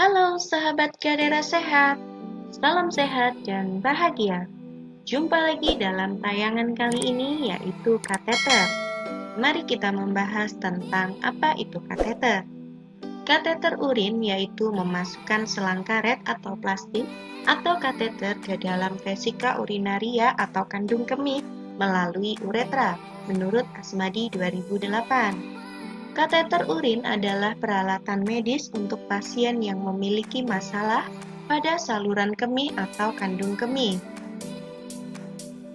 Halo sahabat Kadera Sehat, salam sehat dan bahagia. Jumpa lagi dalam tayangan kali ini yaitu kateter. Mari kita membahas tentang apa itu kateter. Kateter urin yaitu memasukkan selang karet atau plastik atau kateter ke dalam vesika urinaria atau kandung kemih melalui uretra menurut Asmadi 2008. Kateter urin adalah peralatan medis untuk pasien yang memiliki masalah pada saluran kemih atau kandung kemih.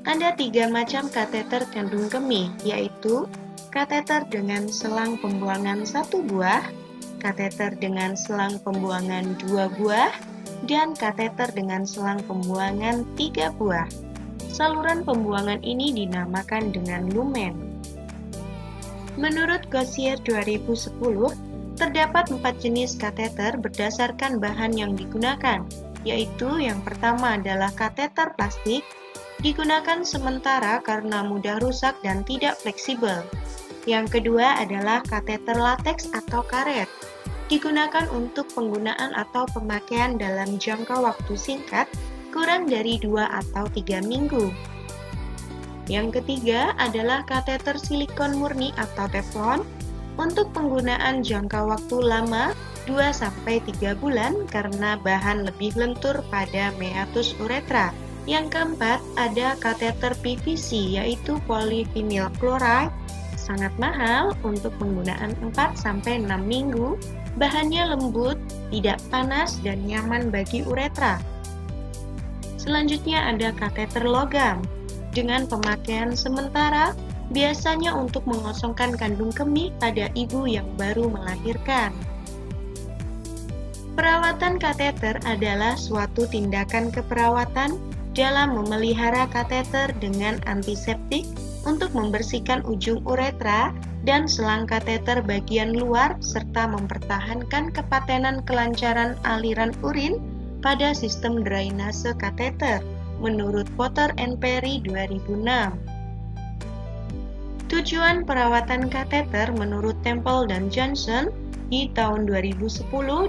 Ada 3 macam kateter kandung kemih, yaitu kateter dengan selang pembuangan 1 buah, kateter dengan selang pembuangan 2 buah, dan kateter dengan selang pembuangan 3 buah. Saluran pembuangan ini dinamakan dengan lumen. Menurut Gosier 2010, terdapat 4 jenis kateter berdasarkan bahan yang digunakan, yaitu yang pertama adalah kateter plastik, digunakan sementara karena mudah rusak dan tidak fleksibel. Yang kedua adalah kateter lateks atau karet, digunakan untuk penggunaan atau pemakaian dalam jangka waktu singkat, kurang dari 2 atau 3 minggu. Yang ketiga adalah kateter silikon murni atau teflon untuk penggunaan jangka waktu lama 2-3 bulan karena bahan lebih lentur pada meatus uretra. Yang keempat ada kateter PVC yaitu polyvinyl chloride, sangat mahal untuk penggunaan 4-6 minggu, bahannya lembut, tidak panas dan nyaman bagi uretra. Selanjutnya ada kateter logam. Dengan pemakaian sementara, biasanya untuk mengosongkan kandung kemih pada ibu yang baru melahirkan. Perawatan kateter adalah suatu tindakan keperawatan dalam memelihara kateter dengan antiseptik untuk membersihkan ujung uretra dan selang kateter bagian luar serta mempertahankan kepatenan kelancaran aliran urin pada sistem drainase kateter. Menurut Potter and Perry 2006. Tujuan perawatan kateter menurut Temple dan Johnson di tahun 2010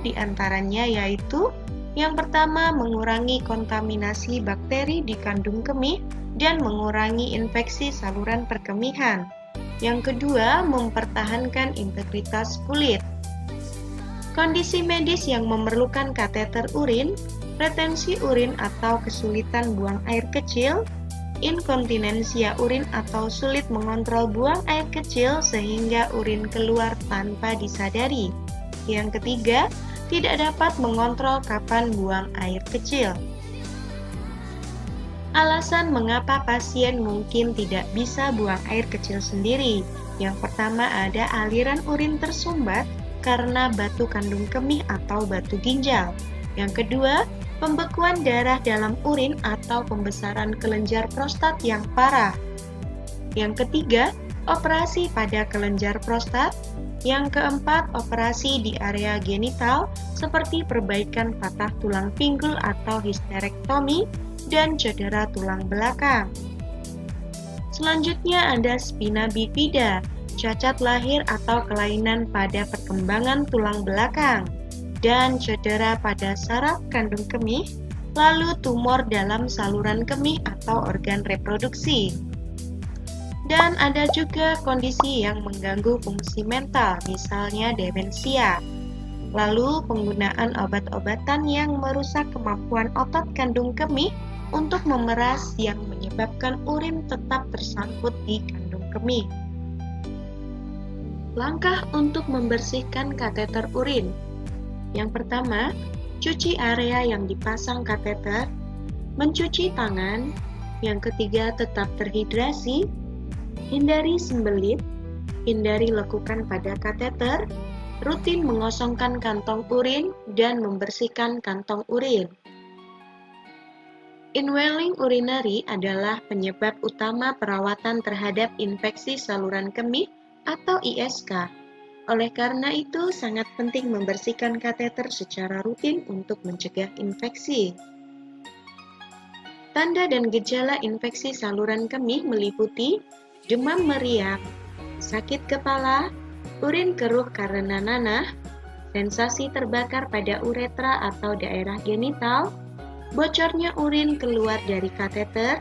diantaranya yaitu yang pertama mengurangi kontaminasi bakteri di kandung kemih dan mengurangi infeksi saluran perkemihan. Yang kedua, mempertahankan integritas kulit. Kondisi medis yang memerlukan kateter urin, retensi urin atau kesulitan buang air kecil, inkontinensia urin atau sulit mengontrol buang air kecil sehingga urin keluar tanpa disadari. Yang ketiga, tidak dapat mengontrol kapan buang air kecil. Alasan mengapa pasien mungkin tidak bisa buang air kecil sendiri. Yang pertama ada aliran urin tersumbat karena batu kandung kemih atau batu ginjal. Yang kedua, pembekuan darah dalam urin atau pembesaran kelenjar prostat yang parah. Yang ketiga, operasi pada kelenjar prostat. Yang keempat, operasi di area genital seperti perbaikan patah tulang pinggul atau histerektomi dan cedera tulang belakang. Selanjutnya ada spina bifida, cacat lahir atau kelainan pada perkembangan tulang belakang, dan cedera pada saraf kandung kemih, lalu tumor dalam saluran kemih atau organ reproduksi. Dan ada juga kondisi yang mengganggu fungsi mental, misalnya demensia. Lalu penggunaan obat-obatan yang merusak kemampuan otot kandung kemih untuk memeras yang menyebabkan urin tetap tersangkut di kandung kemih. Langkah untuk membersihkan kateter urin. Yang pertama, cuci area yang dipasang kateter, mencuci tangan. Yang ketiga, tetap terhidrasi, hindari sembelit, hindari lekukan pada kateter, rutin mengosongkan kantong urin, dan membersihkan kantong urin. Inwelling urinary adalah penyebab utama perawatan terhadap infeksi saluran kemih atau ISK. Oleh karena itu, sangat penting membersihkan kateter secara rutin untuk mencegah infeksi. Tanda dan gejala infeksi saluran kemih meliputi demam meriang, sakit kepala, urin keruh karena nanah, sensasi terbakar pada uretra atau daerah genital, bocornya urin keluar dari kateter,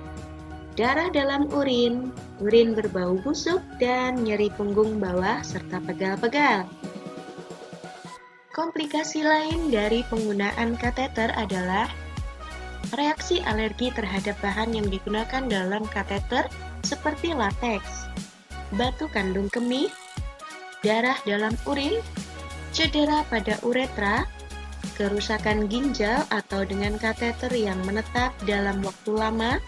darah dalam urin, urin berbau busuk, dan nyeri punggung bawah serta pegal-pegal. Komplikasi lain dari penggunaan kateter adalah reaksi alergi terhadap bahan yang digunakan dalam kateter seperti lateks, batu kandung kemih, darah dalam urin, cedera pada uretra, kerusakan ginjal atau dengan kateter yang menetap dalam waktu lama,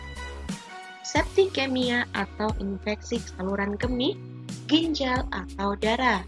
septikemia atau infeksi saluran kemih, ginjal, atau darah.